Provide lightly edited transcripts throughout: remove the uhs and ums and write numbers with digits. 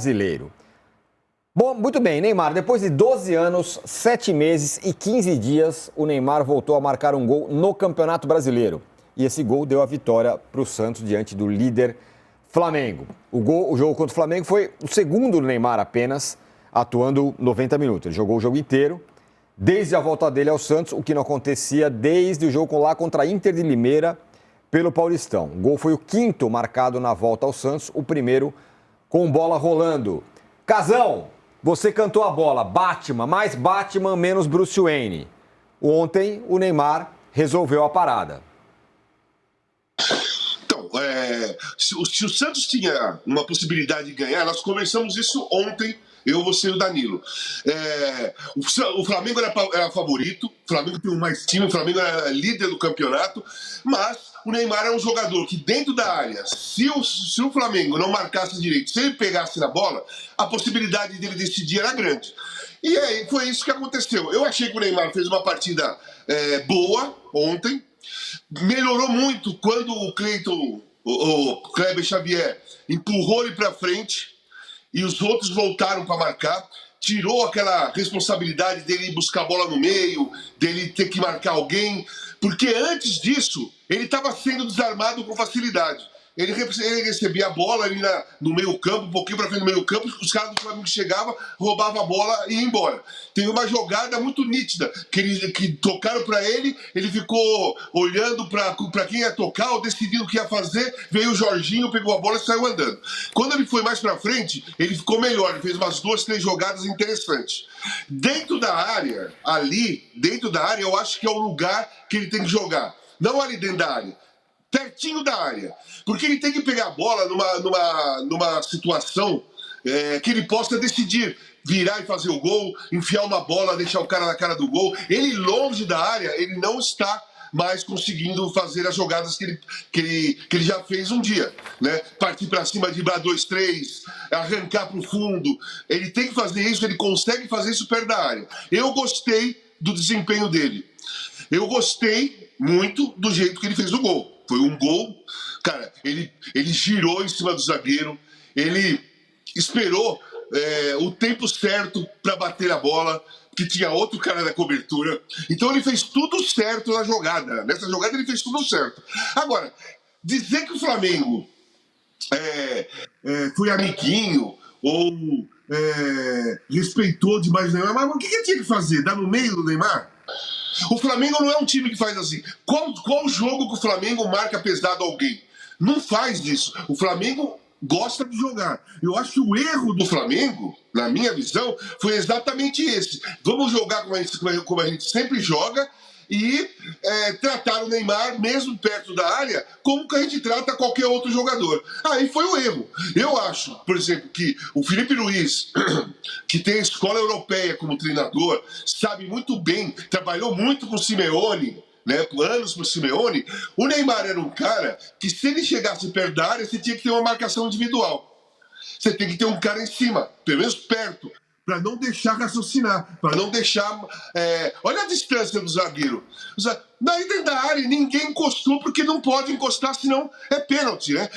Brasileiro. Bom, muito bem, Neymar, depois de 12 anos, 7 meses e 15 dias, o Neymar voltou a marcar um gol no Campeonato Brasileiro. E esse gol deu a vitória para o Santos diante do líder Flamengo. O jogo contra o Flamengo foi o segundo do Neymar apenas, atuando 90 minutos. Ele jogou o jogo inteiro, desde a volta dele ao Santos, o que não acontecia desde o jogo lá contra a Inter de Limeira pelo Paulistão. O gol foi o quinto marcado na volta ao Santos, o primeiro com bola rolando. Casão, você cantou a bola, Batman, mais Batman, menos Bruce Wayne. Ontem, o Neymar resolveu a parada. Então, se o Santos tinha uma possibilidade de ganhar, nós conversamos isso ontem, eu, você e o Danilo. O Flamengo era favorito, o Flamengo tem mais time, o Flamengo era líder do campeonato, mas o Neymar é um jogador que dentro da área, se o Flamengo não marcasse direito, se ele pegasse na bola, a possibilidade dele decidir era grande. E aí foi isso que aconteceu. Eu achei que o Neymar fez uma partida boa ontem, melhorou muito quando o Kleber Xavier empurrou ele para frente e os outros voltaram para marcar, tirou aquela responsabilidade dele ir buscar a bola no meio, dele ter que marcar alguém, porque antes disso ele estava sendo desarmado com facilidade. Ele recebia a bola ali no meio campo, um pouquinho para frente do meio campo, os caras do Flamengo chegavam, roubavam a bola e iam embora. Teve uma jogada muito nítida, que tocaram para ele, ele ficou olhando para quem ia tocar, ou decidindo o que ia fazer, veio o Jorginho, pegou a bola e saiu andando. Quando ele foi mais para frente, ele ficou melhor, ele fez umas 2, 3 jogadas interessantes. Dentro da área, eu acho que é o lugar que ele tem que jogar. Não ali dentro da área, pertinho da área. Porque ele tem que pegar a bola numa situação que ele possa decidir, virar e fazer o gol, enfiar uma bola, deixar o cara na cara do gol. Ele longe da área, ele não está mais conseguindo fazer as jogadas que ele já fez um dia, né? Partir para cima, driblar 2, 3, arrancar para o fundo. Ele tem que fazer isso, ele consegue fazer isso perto da área. Eu gostei do desempenho dele. Eu gostei muito do jeito que ele fez o gol. Foi um gol, cara, ele girou em cima do zagueiro, ele esperou o tempo certo para bater a bola, que tinha outro cara na cobertura. Então ele fez tudo certo na jogada. Nessa jogada ele fez tudo certo. Agora, dizer que o Flamengo foi amiguinho ou respeitou demais o Neymar, mas o que ele tinha que fazer? Dar no meio do Neymar? O Flamengo não é um time que faz assim. Qual jogo que o Flamengo marca pesado alguém? Não faz isso. O Flamengo gosta de jogar. Eu acho que o erro do Flamengo, na minha visão, foi exatamente esse. Vamos jogar como a gente sempre joga e tratar o Neymar, mesmo perto da área, como que a gente trata qualquer outro jogador. Aí foi o erro. Eu acho, por exemplo, que o Felipe Luiz, que tem a escola europeia como treinador, sabe muito bem, trabalhou muito com o Simeone, né, por anos com o Simeone. O Neymar era um cara que, se ele chegasse perto da área, você tinha que ter uma marcação individual. Você tem que ter um cara em cima, pelo menos perto, para não deixar raciocinar, para não deixar... olha a distância do zagueiro. Daí dentro da área, ninguém encostou, porque não pode encostar, senão é pênalti, né?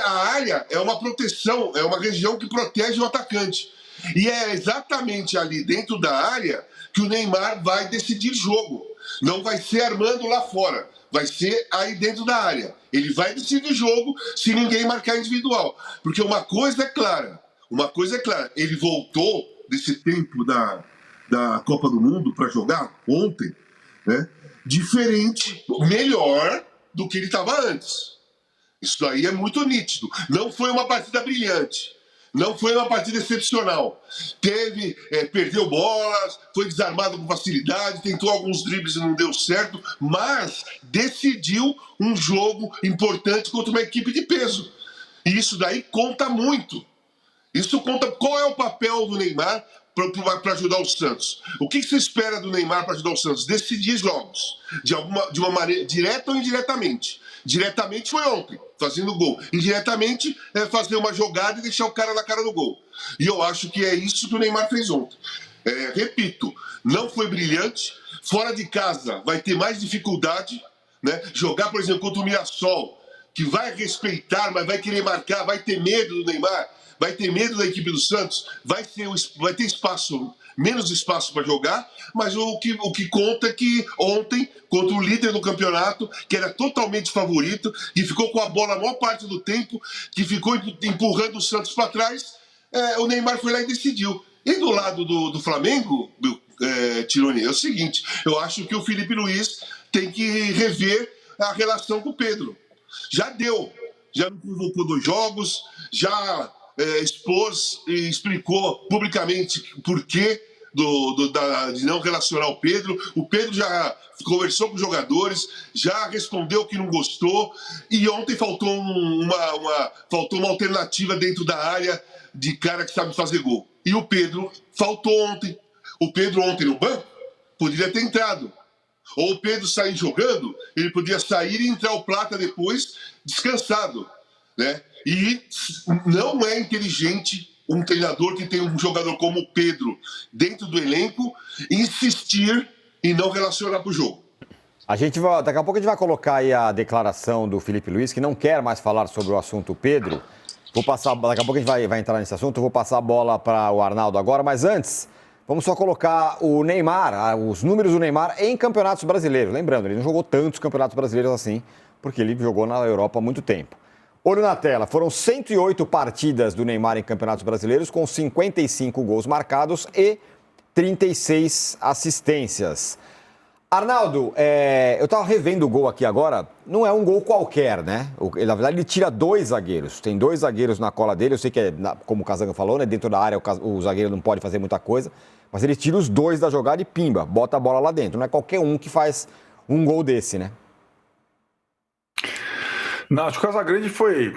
A área é uma proteção, é uma região que protege o atacante. E é exatamente ali dentro da área que o Neymar vai decidir jogo. Não vai ser armando lá fora, vai ser aí dentro da área. Ele vai decidir jogo se ninguém marcar individual. Porque uma coisa é clara, ele voltou desse tempo da Copa do Mundo para jogar ontem, né? Diferente, melhor do que ele estava antes. Isso aí é muito nítido. Não foi uma partida brilhante, não foi uma partida excepcional. Perdeu bolas, foi desarmado com facilidade, tentou alguns dribles e não deu certo, mas decidiu um jogo importante contra uma equipe de peso. E isso daí conta muito. Isso conta. Qual é o papel do Neymar para ajudar o Santos? O que você espera do Neymar para ajudar o Santos? Decidir jogos, de uma maneira, direta ou indiretamente. Diretamente foi ontem, fazendo gol. Indiretamente, fazer uma jogada e deixar o cara na cara do gol. E eu acho que é isso que o Neymar fez ontem. Repito, não foi brilhante. Fora de casa vai ter mais dificuldade, né? Jogar, por exemplo, contra o Mirassol, que vai respeitar, mas vai querer marcar, vai ter medo do Neymar, Vai ter medo da equipe do Santos? Vai ter espaço, menos espaço para jogar, mas o que conta é que ontem, contra o líder do campeonato, que era totalmente favorito, que ficou com a bola a maior parte do tempo, que ficou empurrando o Santos para trás, o Neymar foi lá e decidiu. E do lado do Flamengo, Tironi, é o seguinte, eu acho que o Felipe Luiz tem que rever a relação com o Pedro. Já deu, já não convocou 2 jogos, já expôs e explicou publicamente por quê de não relacionar o Pedro. O Pedro já conversou com os jogadores, já respondeu que não gostou, e ontem faltou uma alternativa dentro da área de cara que sabe fazer gol. E o Pedro faltou ontem. O Pedro ontem no banco poderia ter entrado. Ou o Pedro sair jogando, ele podia sair e entrar o Plata depois descansado, né? E não é inteligente um treinador que tem um jogador como o Pedro dentro do elenco insistir em não relacionar para o jogo. Daqui a pouco a gente vai colocar aí a declaração do Felipe Luiz, que não quer mais falar sobre o assunto Pedro. Daqui a pouco a gente vai entrar nesse assunto, eu vou passar a bola para o Arnaldo agora, mas antes, vamos só colocar o Neymar, os números do Neymar em campeonatos brasileiros. Lembrando, ele não jogou tantos campeonatos brasileiros assim, porque ele jogou na Europa há muito tempo. Olho na tela, foram 108 partidas do Neymar em campeonatos brasileiros, com 55 gols marcados e 36 assistências. Arnaldo, eu estava revendo o gol aqui agora, não é um gol qualquer, né? Na verdade, ele tira 2 zagueiros, tem 2 zagueiros na cola dele, eu sei que como o Casanga falou, né? Dentro da área o zagueiro não pode fazer muita coisa, mas ele tira os 2 da jogada e pimba, bota a bola lá dentro. Não é qualquer um que faz um gol desse, né? Não, acho que o Casagrande foi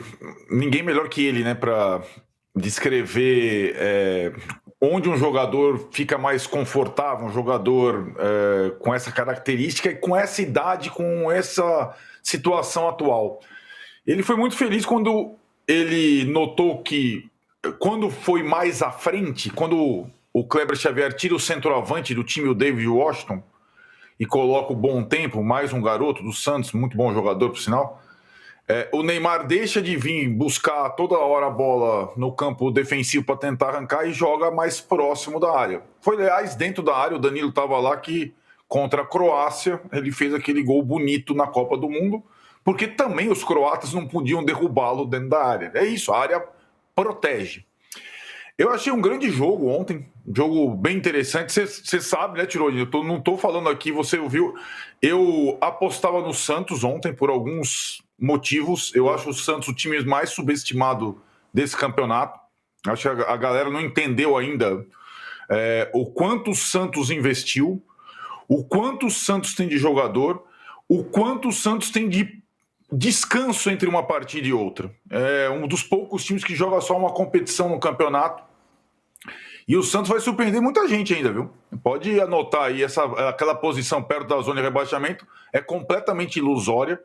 ninguém melhor que ele, né, para descrever onde um jogador fica mais confortável, um jogador com essa característica e com essa idade, com essa situação atual. Ele foi muito feliz quando ele notou que, quando foi mais à frente, quando o Kleber Xavier tira o centroavante do time, o David Washington, e coloca o Bom Tempo, mais um garoto do Santos, muito bom jogador, por sinal. O Neymar deixa de vir buscar toda hora a bola no campo defensivo para tentar arrancar e joga mais próximo da área. Foi, aliás, dentro da área, o Danilo estava lá que, contra a Croácia, ele fez aquele gol bonito na Copa do Mundo, porque também os croatas não podiam derrubá-lo dentro da área. É isso, a área protege. Eu achei um grande jogo ontem, um jogo bem interessante. Você sabe, né, Tironi? Não estou falando aqui, você ouviu. Eu apostava no Santos ontem por alguns motivos. Eu acho o Santos o time mais subestimado desse campeonato. Acho que a galera não entendeu ainda o quanto o Santos investiu, o quanto o Santos tem de jogador, o quanto o Santos tem de descanso entre uma partida e outra. É um dos poucos times que joga só uma competição no campeonato. E o Santos vai surpreender muita gente ainda, viu? Pode anotar aí, aquela posição perto da zona de rebaixamento é completamente ilusória,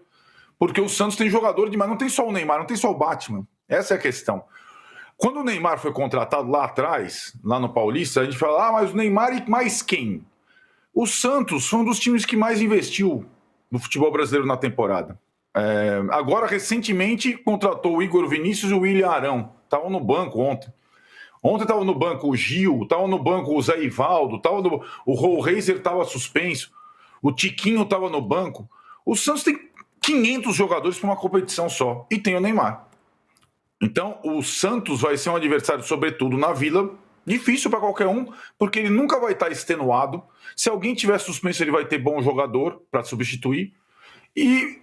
porque o Santos tem jogador demais, não tem só o Neymar, não tem só o Batman. Essa é a questão. Quando o Neymar foi contratado lá atrás, lá no Paulista, a gente fala, mas o Neymar e mais quem? O Santos foi um dos times que mais investiu no futebol brasileiro na temporada. Agora, recentemente, contratou o Igor Vinícius e o William Arão. Estavam no banco ontem. Ontem estava no banco o Gil, estava no banco o Zé Ivaldo, o Rollraiser estava suspenso, o Tiquinho estava no banco. O Santos tem 500 jogadores para uma competição só e tem o Neymar. Então, o Santos vai ser um adversário, sobretudo na Vila, difícil para qualquer um, porque ele nunca vai estar extenuado. Se alguém tiver suspenso, ele vai ter bom jogador para substituir. E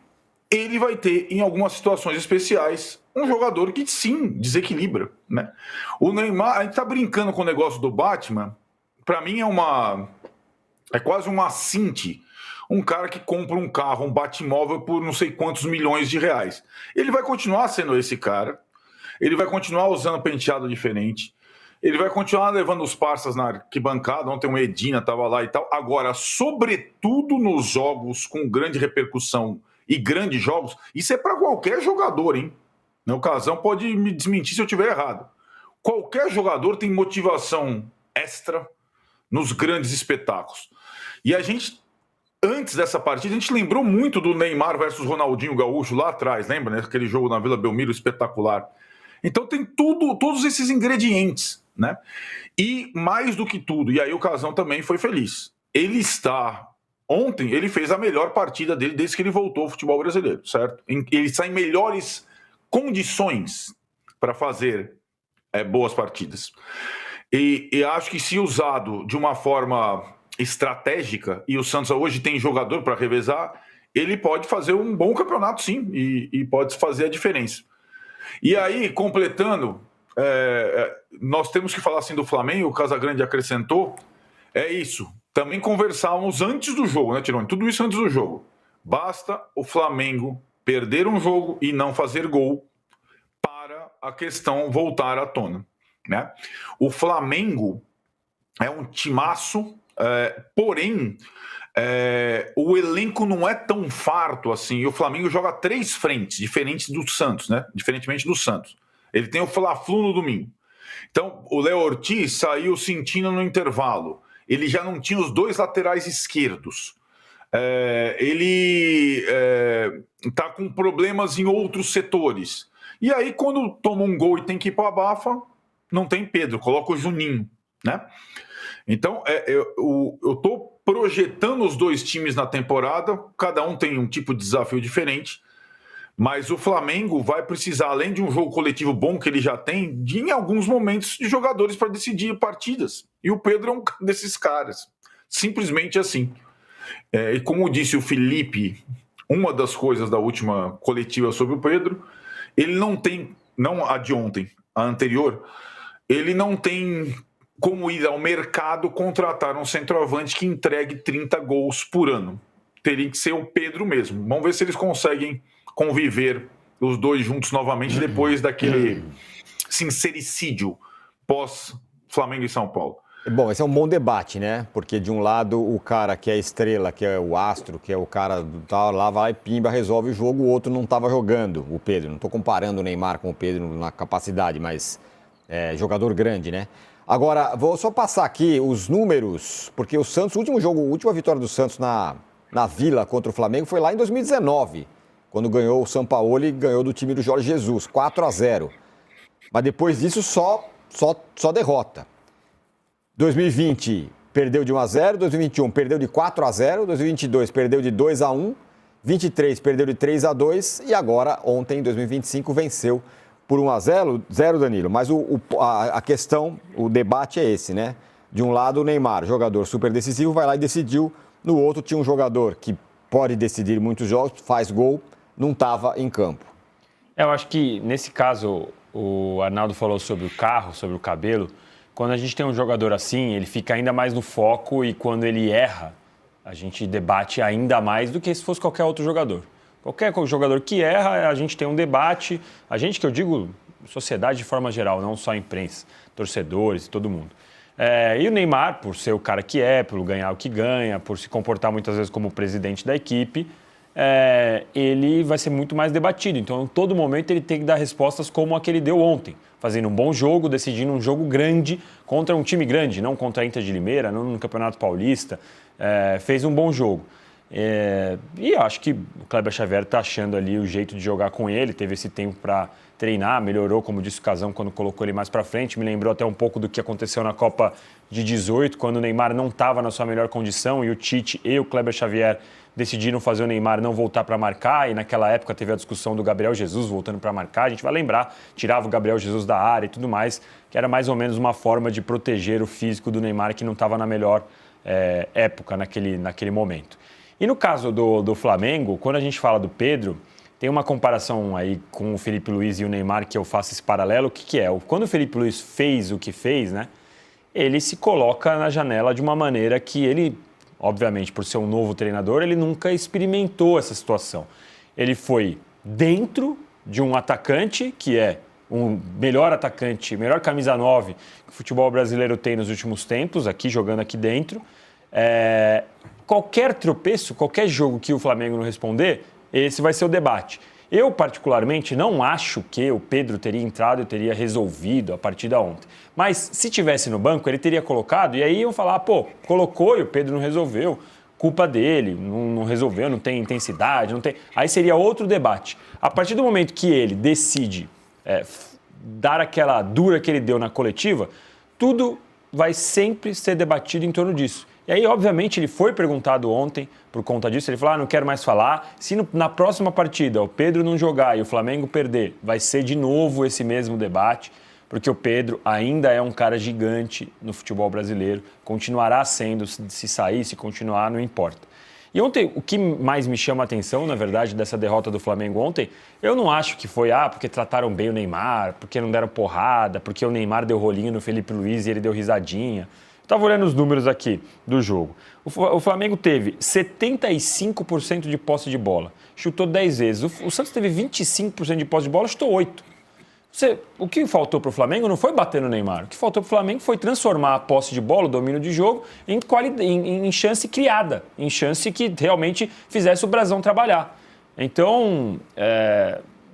ele vai ter, em algumas situações especiais, um jogador que sim, desequilibra, né? O Neymar, a gente tá brincando com o negócio do Batman, para mim é quase um assinte, um cara que compra um carro, um Batmóvel por não sei quantos milhões de reais. Ele vai continuar sendo esse cara, ele vai continuar usando penteado diferente, ele vai continuar levando os parças na arquibancada, ontem o Edina tava lá e tal. Agora, sobretudo nos jogos com grande repercussão e grandes jogos, isso é para qualquer jogador, hein? O Casão pode me desmentir se eu estiver errado. Qualquer jogador tem motivação extra nos grandes espetáculos. E a gente, antes dessa partida, a gente lembrou muito do Neymar versus Ronaldinho Gaúcho lá atrás, lembra, né? Aquele jogo na Vila Belmiro espetacular. Então tem todos esses ingredientes, né? E mais do que tudo, e aí o Casão também foi feliz. Ontem ele fez a melhor partida dele desde que ele voltou ao futebol brasileiro, certo? Ele está em melhores condições para fazer boas partidas. E acho que se usado de uma forma estratégica, e o Santos hoje tem jogador para revezar, ele pode fazer um bom campeonato, sim, e pode fazer a diferença. E aí, completando, nós temos que falar assim do Flamengo, o Casagrande acrescentou, é isso. Também conversávamos antes do jogo, né, Tirone? Tudo isso antes do jogo. Basta o Flamengo perder um jogo e não fazer gol para a questão voltar à tona, né? O Flamengo é um timaço, porém o elenco não é tão farto assim. E o Flamengo joga 3 frentes, diferentes do Santos, né? Diferentemente do Santos. Ele tem o Fla-Flu no domingo. Então, o Léo Ortiz saiu sentindo no intervalo. Ele já não tinha os 2 laterais esquerdos. Ele está com problemas em outros setores. E aí, quando toma um gol e tem que ir para a bafa, não tem Pedro, coloca o Juninho, né? Então, eu estou projetando os 2 times na temporada, cada um tem um tipo de desafio diferente, mas o Flamengo vai precisar, além de um jogo coletivo bom que ele já tem, em alguns momentos, de jogadores para decidir partidas. E o Pedro é um desses caras. Simplesmente assim. E como disse o Felipe, uma das coisas da última coletiva sobre o Pedro, ele não tem, não a de ontem, a anterior, ele não tem como ir ao mercado contratar um centroavante que entregue 30 gols por ano. Teria que ser o Pedro mesmo. Vamos ver se eles conseguem conviver os 2 juntos novamente depois daquele sincericídio pós-Flamengo e São Paulo. Bom, esse é um bom debate, né? Porque de um lado o cara que é a estrela, que é o astro, que é o cara do tal, lá vai, pimba, resolve o jogo, o outro não estava jogando, o Pedro. Não estou comparando o Neymar com o Pedro na capacidade, mas jogador grande, né? Agora, vou só passar aqui os números, porque o Santos, a última vitória do Santos na Vila contra o Flamengo foi lá em 2019, quando ganhou o Sampaoli, ganhou do time do Jorge Jesus, 4-0. Mas depois disso, só derrota. 2020 perdeu de 1-0, 2021 perdeu de 4-0, 2022 perdeu de 2-1, 23 perdeu de 3-2 e agora, ontem, 2025, venceu por 1-0, Danilo. Mas a questão, o debate é esse, né? De um lado, o Neymar, jogador super decisivo, vai lá e decidiu. No outro, tinha um jogador que pode decidir muitos jogos, faz gol, não estava em campo. Eu acho que, nesse caso, o Arnaldo falou sobre o carro, sobre o cabelo. Quando a gente tem um jogador assim, ele fica ainda mais no foco e quando ele erra, a gente debate ainda mais do que se fosse qualquer outro jogador. Qualquer jogador que erra, a gente tem um debate. A gente, que eu digo, sociedade de forma geral, não só imprensa, torcedores, todo mundo. E o Neymar, por ser o cara que por ganhar o que ganha, por se comportar muitas vezes como presidente da equipe, ele vai ser muito mais debatido. Então, em todo momento, ele tem que dar respostas como a que ele deu ontem, fazendo um bom jogo, decidindo um jogo grande contra um time grande, não contra a Inter de Limeira, não no Campeonato Paulista. Fez um bom jogo. E eu acho que o Kleber Xavier está achando ali o jeito de jogar com ele, teve esse tempo para treinar, melhorou, como disse o Casão, quando colocou ele mais para frente, me lembrou até um pouco do que aconteceu na Copa de 18, quando o Neymar não estava na sua melhor condição e o Tite e o Kleber Xavier decidiram fazer o Neymar não voltar para marcar, e naquela época teve a discussão do Gabriel Jesus voltando para marcar, a gente vai lembrar, tirava o Gabriel Jesus da área e tudo mais, que era mais ou menos uma forma de proteger o físico do Neymar, que não estava na melhor época naquele momento. E no caso do Flamengo, quando a gente fala do Pedro, tem uma comparação aí com o Felipe Luiz e o Neymar que eu faço esse paralelo. O que é? Quando o Felipe Luiz fez o que fez, né, ele se coloca na janela de uma maneira que ele, obviamente, por ser um novo treinador, ele nunca experimentou essa situação. Ele foi dentro de um atacante que é um melhor atacante, melhor camisa 9 que o futebol brasileiro tem nos últimos tempos, aqui jogando aqui dentro. Qualquer tropeço, qualquer jogo que o Flamengo não responder, esse vai ser o debate. Eu, particularmente, não acho que o Pedro teria entrado e teria resolvido a partida ontem. Mas, se tivesse no banco, ele teria colocado, e aí iam falar, colocou e o Pedro não resolveu, culpa dele, não resolveu, não tem intensidade, não tem... Aí seria outro debate. A partir do momento que ele decide dar aquela dura que ele deu na coletiva, tudo vai sempre ser debatido em torno disso. E aí, obviamente, ele foi perguntado ontem por conta disso. Ele falou, não quero mais falar. Se na próxima partida o Pedro não jogar e o Flamengo perder, vai ser de novo esse mesmo debate, porque o Pedro ainda é um cara gigante no futebol brasileiro, continuará sendo, se sair, se continuar, não importa. E ontem, o que mais me chama a atenção, na verdade, dessa derrota do Flamengo ontem, eu não acho que foi, porque trataram bem o Neymar, porque não deram porrada, porque o Neymar deu rolinho no Felipe Luiz e ele deu risadinha. Estava olhando os números aqui do jogo. O Flamengo teve 75% de posse de bola, chutou 10 vezes. O Santos teve 25% de posse de bola, chutou 8. O que faltou para o Flamengo não foi bater no Neymar. O que faltou para o Flamengo foi transformar a posse de bola, o domínio de jogo, em chance criada, em chance que realmente fizesse o brasão trabalhar. Então,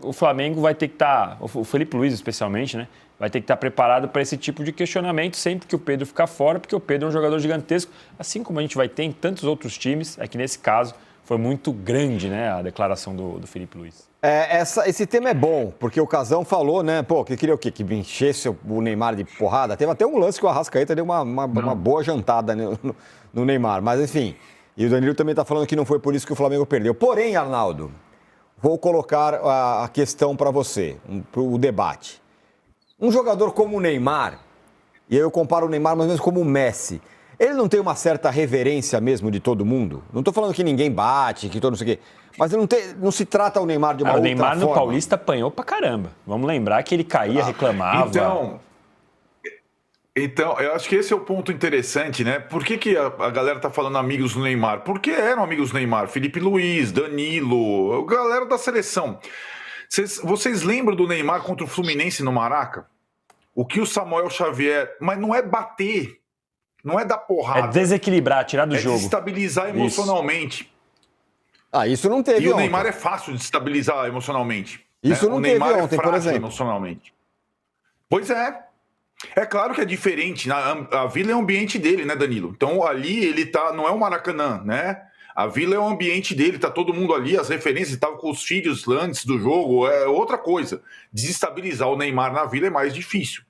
o Flamengo vai ter que estar, o Felipe Luiz especialmente, né? Vai ter que estar preparado para esse tipo de questionamento sempre que o Pedro ficar fora, porque o Pedro é um jogador gigantesco, assim como a gente vai ter em tantos outros times, é que nesse caso foi muito grande, né, a declaração do Felipe Luiz. Esse tema é bom, porque o Casão falou, né, que queria o quê? Que enchesse o Neymar de porrada. Teve até um lance que o Arrascaeta deu uma boa jantada no Neymar, mas enfim. E o Danilo também está falando que não foi por isso que o Flamengo perdeu. Porém, Arnaldo, vou colocar a questão para você, para o debate. Um jogador como o Neymar, e aí eu comparo o Neymar mais ou menos como o Messi, ele não tem uma certa reverência mesmo de todo mundo? Não estou falando que ninguém bate, que todo não sei o quê, mas ele não se trata o Neymar de uma outra forma. O Neymar no Paulista apanhou pra caramba. Vamos lembrar que ele caía, reclamava. Então, eu acho que esse é o ponto interessante, né? Por que a galera tá falando amigos do Neymar? Porque eram amigos do Neymar. Felipe Luiz, Danilo, a galera da seleção. Vocês lembram do Neymar contra o Fluminense no Maraca? O que o Samuel Xavier... Mas não é bater, não é dar porrada. É desequilibrar, tirar do jogo. É desestabilizar emocionalmente. Isso não teve ontem. E o ontem. Neymar é fácil de estabilizar emocionalmente. Isso né? não o teve Neymar ontem, é frágil por exemplo. Emocionalmente. Pois é. É claro que é diferente. A Vila é o ambiente dele, né, Danilo? Então ali ele tá, não é o Maracanã, né? A Vila é o ambiente dele, tá todo mundo ali, as referências, estavam com os filhos antes do jogo, é outra coisa. Desestabilizar o Neymar na Vila é mais difícil.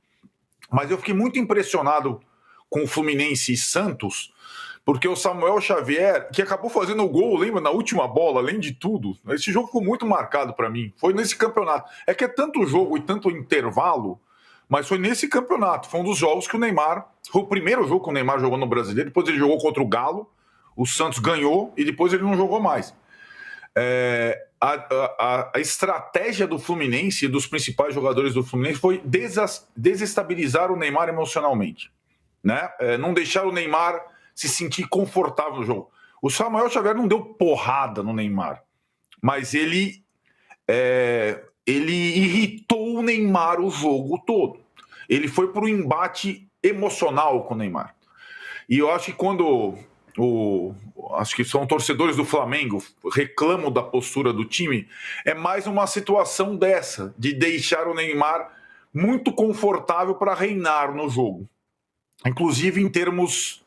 Mas eu fiquei muito impressionado com o Fluminense e Santos, porque o Samuel Xavier, que acabou fazendo o gol, lembra, na última bola, além de tudo, esse jogo ficou muito marcado para mim. Foi nesse campeonato. É que é tanto jogo e tanto intervalo, mas foi nesse campeonato. Foi um dos jogos que o Neymar... Foi o primeiro jogo que o Neymar jogou no Brasileiro, depois ele jogou contra o Galo, o Santos ganhou e depois ele não jogou mais. A estratégia do Fluminense e dos principais jogadores do Fluminense foi desestabilizar o Neymar emocionalmente, né? Não deixar o Neymar se sentir confortável no jogo. O Samuel Xavier não deu porrada no Neymar, mas ele irritou o Neymar o jogo todo. Ele foi para o embate emocional com o Neymar. E eu acho que quando acho que são torcedores do Flamengo reclamam da postura do time, é mais uma situação dessa, de deixar o Neymar muito confortável para reinar no jogo. Inclusive em termos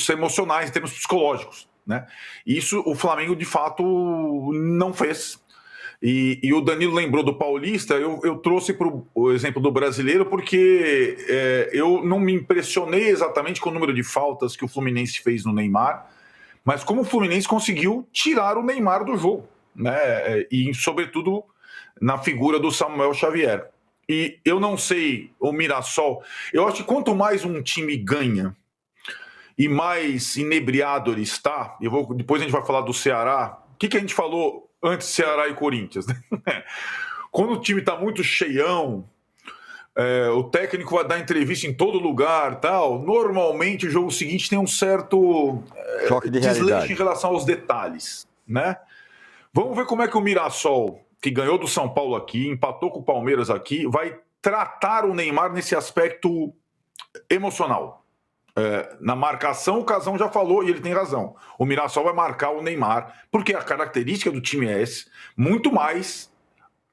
emocionais, em termos psicológicos, né? Isso o Flamengo de fato não fez. E o Danilo lembrou do Paulista, eu trouxe para o exemplo do Brasileiro porque eu não me impressionei exatamente com o número de faltas que o Fluminense fez no Neymar, mas como o Fluminense conseguiu tirar o Neymar do jogo, né? E sobretudo na figura do Samuel Xavier. E eu não sei, o Mirassol, eu acho que quanto mais um time ganha e mais inebriado ele está, depois a gente vai falar do Ceará, o que a gente falou antes de Ceará e Corinthians, né? Quando o time está muito cheião, o técnico vai dar entrevista em todo lugar, tal. Normalmente o jogo seguinte tem um certo choque de desleixo realidade em relação aos detalhes, né? Vamos ver como é que o Mirassol, que ganhou do São Paulo aqui, empatou com o Palmeiras aqui, vai tratar o Neymar nesse aspecto emocional. Na marcação, o Casão já falou, e ele tem razão. O Mirassol vai marcar o Neymar, porque a característica do time é esse, muito mais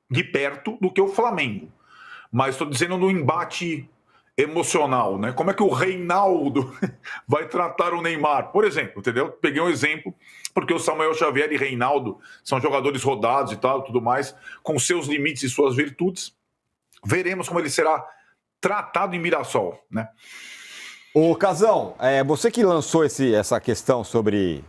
de perto do que o Flamengo. Mas estou dizendo no embate emocional, né? Como é que o Reinaldo vai tratar o Neymar? Por exemplo, entendeu? Peguei um exemplo, porque o Samuel Xavier e Reinaldo são jogadores rodados e tal, tudo mais, com seus limites e suas virtudes. Veremos como ele será tratado em Mirassol, né? Ô, Casão, você que lançou essa questão sobre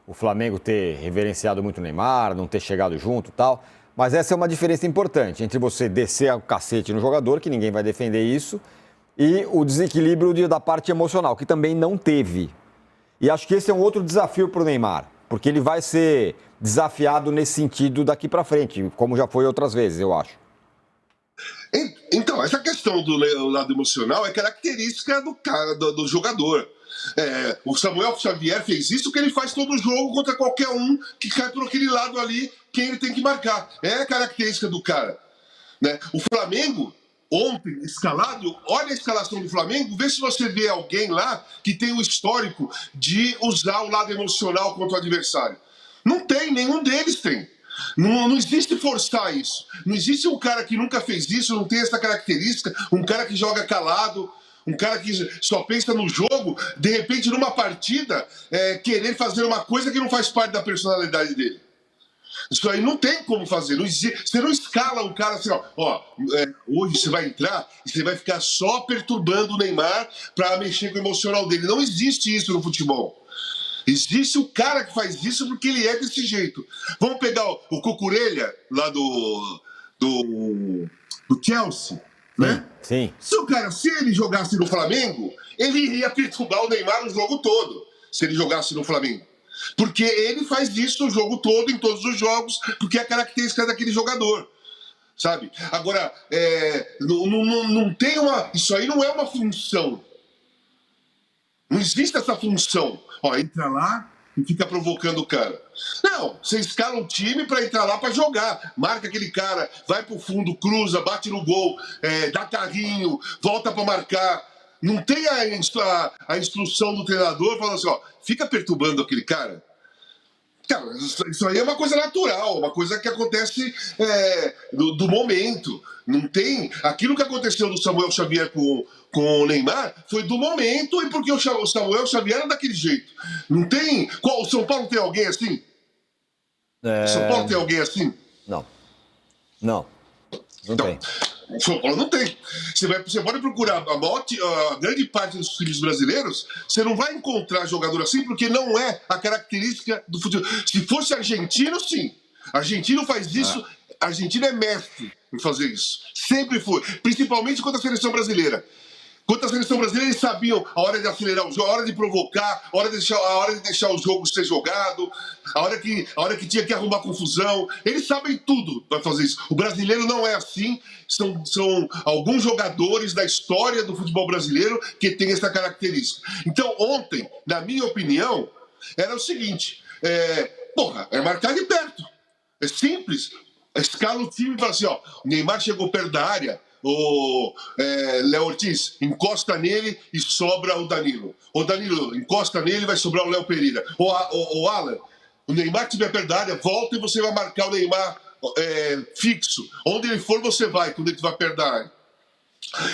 o Flamengo ter reverenciado muito o Neymar, não ter chegado junto e tal, mas essa é uma diferença importante entre você descer o cacete no jogador, que ninguém vai defender isso, e o desequilíbrio da parte emocional, que também não teve. E acho que esse é um outro desafio para o Neymar, porque ele vai ser desafiado nesse sentido daqui para frente, como já foi outras vezes, eu acho. Então, essa questão do lado emocional é característica do cara, do jogador. O Samuel Xavier fez isso que ele faz todo jogo contra qualquer um que cai por aquele lado ali, quem ele tem que marcar. É característica do cara, né? O Flamengo, ontem, escalado, olha a escalação do Flamengo, vê se você vê alguém lá que tem o histórico de usar o lado emocional contra o adversário. Não tem, nenhum deles tem. Não existe forçar isso. Não existe um cara que nunca fez isso, não tem essa característica, um cara que joga calado, um cara que só pensa no jogo, de repente numa partida, querer fazer uma coisa que não faz parte da personalidade dele. Isso aí não tem como fazer. Você não escala um cara assim, hoje você vai entrar e você vai ficar só perturbando o Neymar para mexer com o emocional dele. Não existe isso no futebol. Existe o cara que faz isso porque ele é desse jeito. Vamos pegar o Cucurella lá do Chelsea, né? Sim. Se ele jogasse no Flamengo, ele iria perturbar o Neymar o jogo todo, se ele jogasse no Flamengo. Porque ele faz isso o jogo todo, em todos os jogos, porque é a característica daquele jogador. Sabe? Agora, não tem uma... Isso aí não é uma função. Não existe essa função. Entra lá e fica provocando o cara. Não, você escala um time para entrar lá para jogar. Marca aquele cara, vai pro fundo, cruza, bate no gol, dá carrinho, volta para marcar. Não tem a instrução do treinador falando assim, fica perturbando aquele cara. Cara, isso aí é uma coisa natural, uma coisa que acontece do momento. Não tem... Aquilo que aconteceu do Samuel Xavier com o Neymar foi do momento e porque o Samuel Xavier era daquele jeito. Não tem... O São Paulo tem alguém assim? São Paulo tem alguém assim? Não. Não tem. São Paulo não tem. Você pode procurar a grande parte dos times brasileiros, você não vai encontrar jogador assim, porque não é a característica do futebol. Se fosse argentino, sim. Argentino faz isso, argentino é mestre em fazer isso. Sempre foi. Principalmente contra a seleção brasileira. Contra a seleção brasileira, eles sabiam a hora de acelerar o jogo, a hora de provocar, a hora de deixar o jogo ser jogado, a hora que tinha que arrumar confusão. Eles sabem tudo para fazer isso. O brasileiro não é assim. São alguns jogadores da história do futebol brasileiro que têm essa característica. Então, ontem, na minha opinião, era o seguinte: é marcar de perto. É simples. Escala o time e fala assim: o Neymar chegou perto da área. O Léo Ortiz encosta nele e sobra o Danilo. O Danilo encosta nele, vai sobrar o Léo Pereira. O Alan, o Neymar estiver perto da área, volta e você vai marcar o Neymar fixo. Onde ele for, você vai, quando ele estiver perto da área.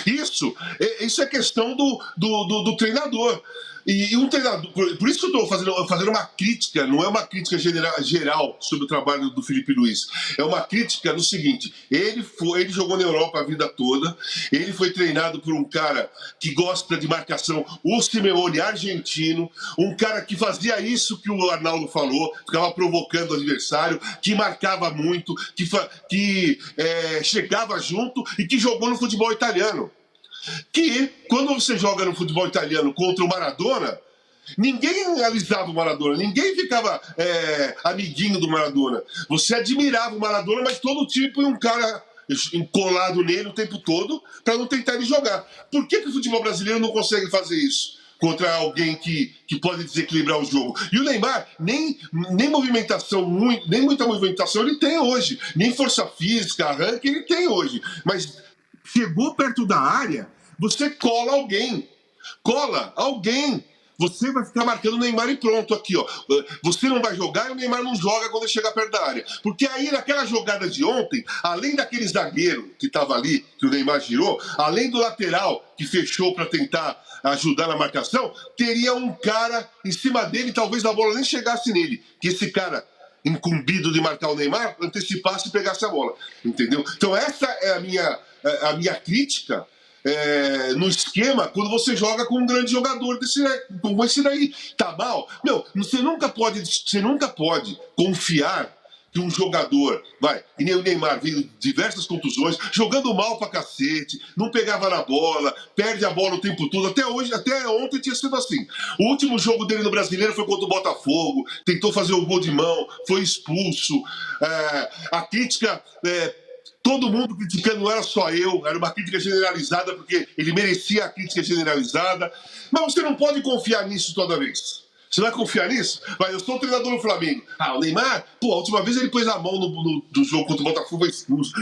Isso é questão do treinador. E um treinador, por isso que eu estou fazendo uma crítica, não é uma crítica geral sobre o trabalho do Felipe Luiz. É uma crítica no seguinte: ele jogou na Europa a vida toda, ele foi treinado por um cara que gosta de marcação, o Simeone argentino, um cara que fazia isso que o Arnaldo falou, ficava provocando o adversário, que marcava muito, que chegava junto e que jogou no futebol italiano. Que, quando você joga no futebol italiano contra o Maradona, ninguém alisava o Maradona, ninguém ficava amiguinho do Maradona. Você admirava o Maradona, mas todo o time põe um cara colado nele o tempo todo para não tentar ele jogar. Por que o futebol brasileiro não consegue fazer isso contra alguém que pode desequilibrar o jogo? E o Neymar, nem movimentação, nem muita movimentação ele tem hoje, nem força física, arranque ele tem hoje, mas chegou perto da área, você cola alguém. você vai ficar marcando o Neymar e pronto aqui, ó. Você não vai jogar e o Neymar não joga quando ele chegar perto da área. Porque aí, naquela jogada de ontem, além daquele zagueiro que estava ali, que o Neymar girou, além do lateral que fechou para tentar ajudar na marcação, teria um cara em cima dele, talvez a bola nem chegasse nele. Que esse cara, incumbido de marcar o Neymar, antecipasse e pegasse a bola. Entendeu? Então essa é a minha crítica no esquema quando você joga com um grande jogador como esse daí. Tá mal? Meu, você nunca pode confiar que um jogador, que nem o Neymar, vindo diversas contusões, jogando mal pra cacete, não pegava na bola, perde a bola o tempo todo. Até ontem tinha sido assim. O último jogo dele no Brasileiro foi contra o Botafogo, tentou fazer o gol de mão, foi expulso. A crítica, todo mundo criticando, não era só eu, era uma crítica generalizada, porque ele merecia a crítica generalizada. Mas você não pode confiar nisso toda vez. Você vai confiar nisso? Eu sou o treinador do Flamengo. O Neymar, a última vez ele pôs a mão no jogo contra o Botafogo, foi expulso.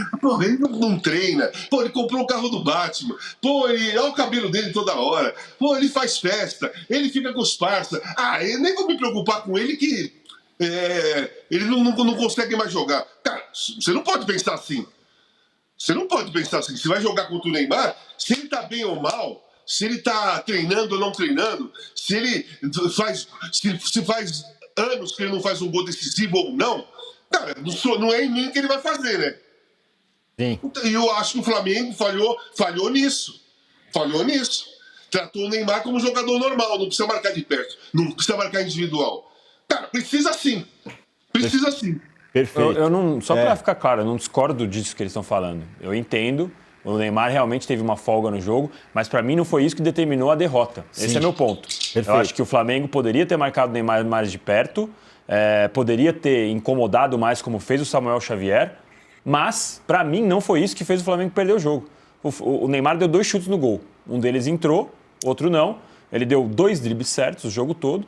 Ele não treina. Ele comprou o carro do Batman. Olha o cabelo dele toda hora. Ele faz festa. Ele fica com os parça. Eu nem vou me preocupar com ele que ele não consegue mais jogar. Cara, você não pode pensar assim. Você não pode pensar assim. Você vai jogar contra o Neymar, se ele tá bem ou mal, se ele está treinando ou não treinando, se faz anos que ele não faz um gol decisivo ou não, cara, não é em mim que ele vai fazer, né? Sim. E eu acho que o Flamengo falhou nisso. Falhou nisso. Tratou o Neymar como um jogador normal, não precisa marcar de perto, não precisa marcar individual. Cara, precisa sim. Precisa sim. Perfeito. Eu não, só para ficar claro, eu não discordo disso que eles estão falando. Eu entendo. O Neymar realmente teve uma folga no jogo, mas para mim não foi isso que determinou a derrota. Sim. Esse é meu ponto. Perfeito. Eu acho que o Flamengo poderia ter marcado o Neymar mais de perto, poderia ter incomodado mais como fez o Samuel Xavier, mas para mim não foi isso que fez o Flamengo perder o jogo. O Neymar deu 2 chutes no gol. Um deles entrou, outro não. Ele deu 2 dribles certos o jogo todo.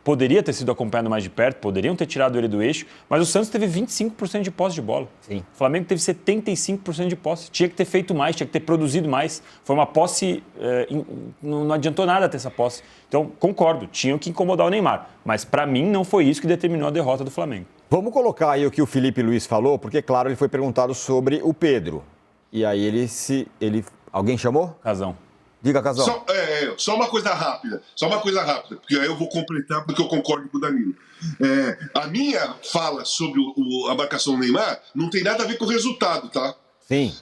Poderia ter sido acompanhado mais de perto, poderiam ter tirado ele do eixo, mas o Santos teve 25% de posse de bola. Sim. O Flamengo teve 75% de posse. Tinha que ter feito mais, tinha que ter produzido mais. Foi uma posse... não adiantou nada ter essa posse. Então, concordo, tinham que incomodar o Neymar. Mas, para mim, não foi isso que determinou a derrota do Flamengo. Vamos colocar aí o que o Felipe Luiz falou, porque, claro, ele foi perguntado sobre o Pedro. E aí alguém chamou? Razão. Diga, Casão. Só uma coisa rápida, porque aí eu vou completar porque eu concordo com o Danilo. A minha fala sobre a marcação do Neymar não tem nada a ver com o resultado, tá? Sim.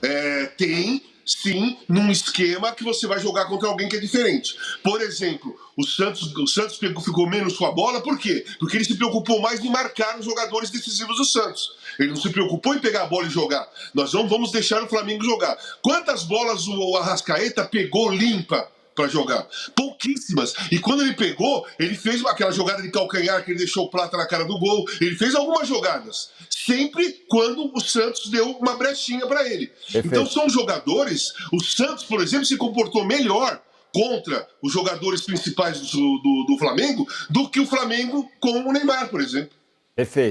Tem, sim, num esquema que você vai jogar contra alguém que é diferente. Por exemplo, o Santos ficou menos com a bola, por quê? Porque ele se preocupou mais em marcar os jogadores decisivos do Santos. Ele não se preocupou em pegar a bola e jogar. Nós não vamos deixar o Flamengo jogar. Quantas bolas o Arrascaeta pegou limpa para jogar? Pouquíssimas. E quando ele pegou, ele fez aquela jogada de calcanhar que ele deixou o Plata na cara do gol. Ele fez algumas jogadas. Sempre quando o Santos deu uma brechinha para ele. Perfeito. Então são jogadores... O Santos, por exemplo, se comportou melhor contra os jogadores principais do Flamengo do que o Flamengo com o Neymar, por exemplo. Perfeito.